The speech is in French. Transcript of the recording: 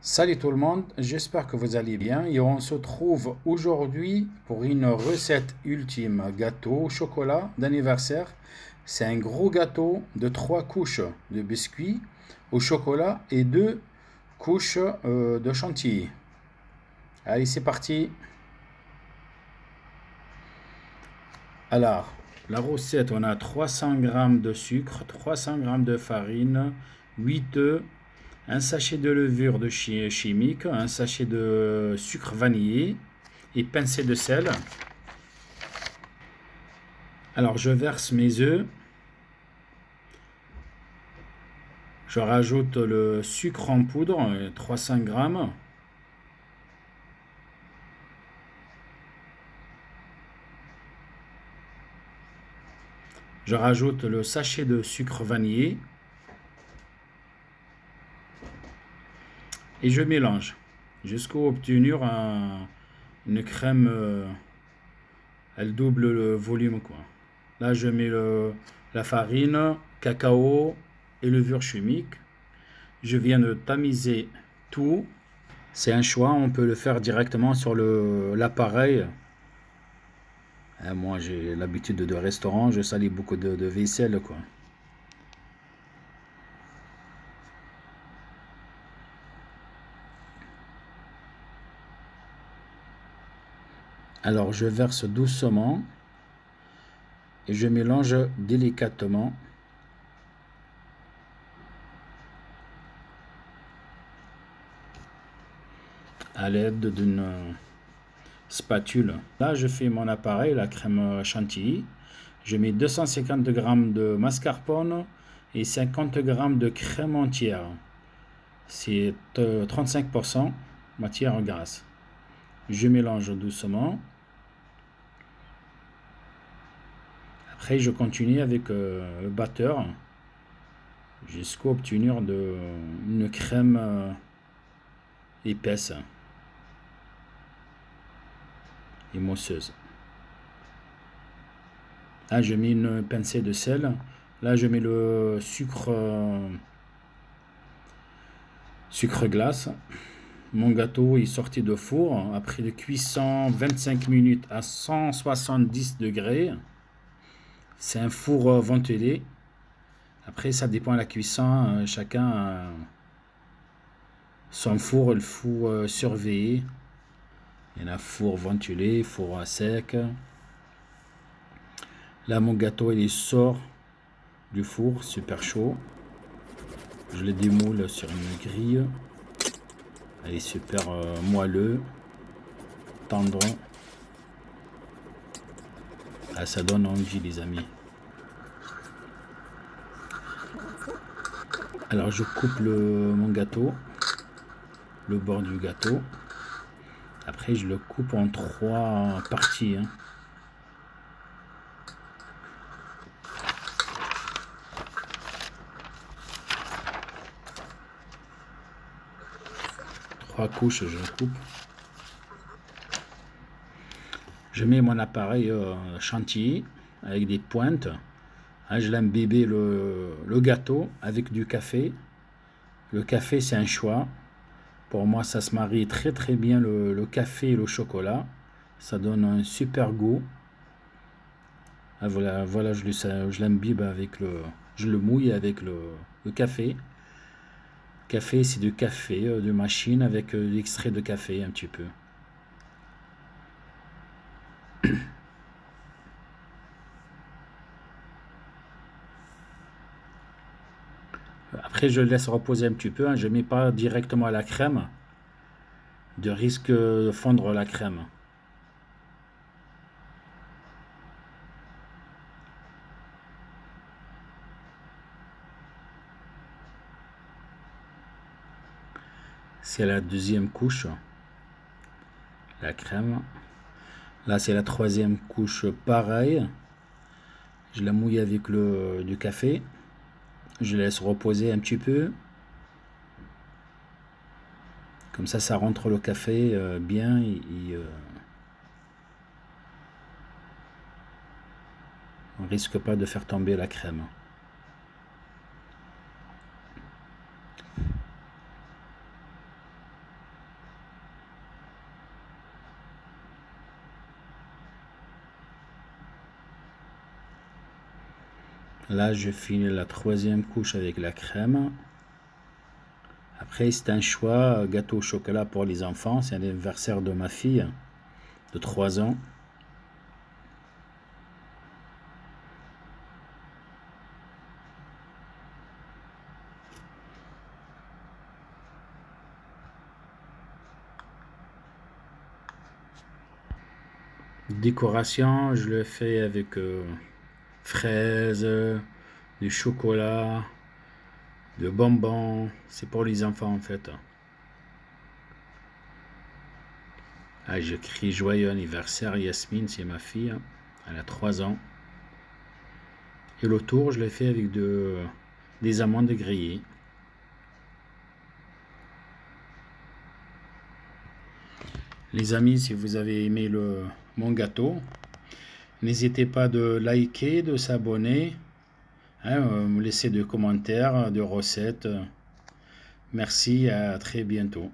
Salut tout le monde, j'espère que vous allez bien et on se trouve aujourd'hui pour une recette ultime gâteau au chocolat d'anniversaire. C'est un gros gâteau de 3 couches de biscuits au chocolat et 2 couches de chantilly. Allez, c'est parti. Alors, la recette, on a 300 g de sucre, 300 g de farine, 8 œufs, un sachet de levure de chimique, un sachet de sucre vanillé et pincée de sel. Alors je verse mes œufs, je rajoute le sucre en poudre, 300 g. Je rajoute le sachet de sucre vanillé et je mélange jusqu'à obtenir une crème. Elle double le volume, quoi. Là, je mets la farine, cacao et levure chimique. Je viens de tamiser tout. C'est un choix, on peut le faire directement sur l'appareil. Moi, j'ai l'habitude de restaurant, je salis beaucoup de vaisselle, quoi. Alors, je verse doucement et je mélange délicatement. À l'aide d'une spatule. Là, je fais mon appareil, la crème chantilly. Je mets 250 g de mascarpone et 50 g de crème entière. C'est 35% matière grasse. Je mélange doucement. Après, je continue avec le batteur jusqu'à obtenir une crème épaisse et mosseuse. Là, je mets une pincée de sel. Là, je mets le sucre glace. Mon gâteau est sorti de four après de cuisson 25 minutes à 170 degrés. C'est un four ventilé. Après, ça dépend de la cuisson. Chacun a son four, le four surveillé. Il y en a four ventilé, four à sec. Là, mon gâteau, il sort du four, super chaud. Je le démoule sur une grille. Elle est super moelleux, tendre. Ah, ça donne envie, les amis. Alors, je coupe mon gâteau, le bord du gâteau. Après, je le coupe en 3 parties. 3 couches, je le coupe. Je mets mon appareil chantilly avec des pointes. Je l'imbibe le gâteau avec du café. Le café, c'est un choix. Pour moi, ça se marie très très bien le café et le chocolat. Ça donne un super goût. Voilà, je l'imbibe avec je le mouille avec le café. Café, c'est du café de machine avec l'extrait de café un petit peu. Après, je le laisse reposer un petit peu. Je ne mets pas directement la crème, de risque de fondre la crème. C'est la deuxième couche, la crème. Là, c'est la troisième couche, pareil. Je la mouille avec du café. Je laisse reposer un petit peu. Comme ça rentre le café bien. On risque pas de faire tomber la crème. Là, je finis la troisième couche avec la crème. Après, c'est un choix, gâteau au chocolat pour les enfants. C'est l'anniversaire de ma fille de 3 ans. Décoration, je le fais avec fraises, du chocolat, de bonbons. C'est pour les enfants en fait. Ah, je crie joyeux anniversaire Yasmine, c'est ma fille. Elle a 3 ans. Et le tour, je l'ai fait avec des amandes grillées. Les amis, si vous avez aimé mon gâteau, n'hésitez pas de liker, de s'abonner, hein, me laisser des commentaires, de recettes. Merci, à très bientôt.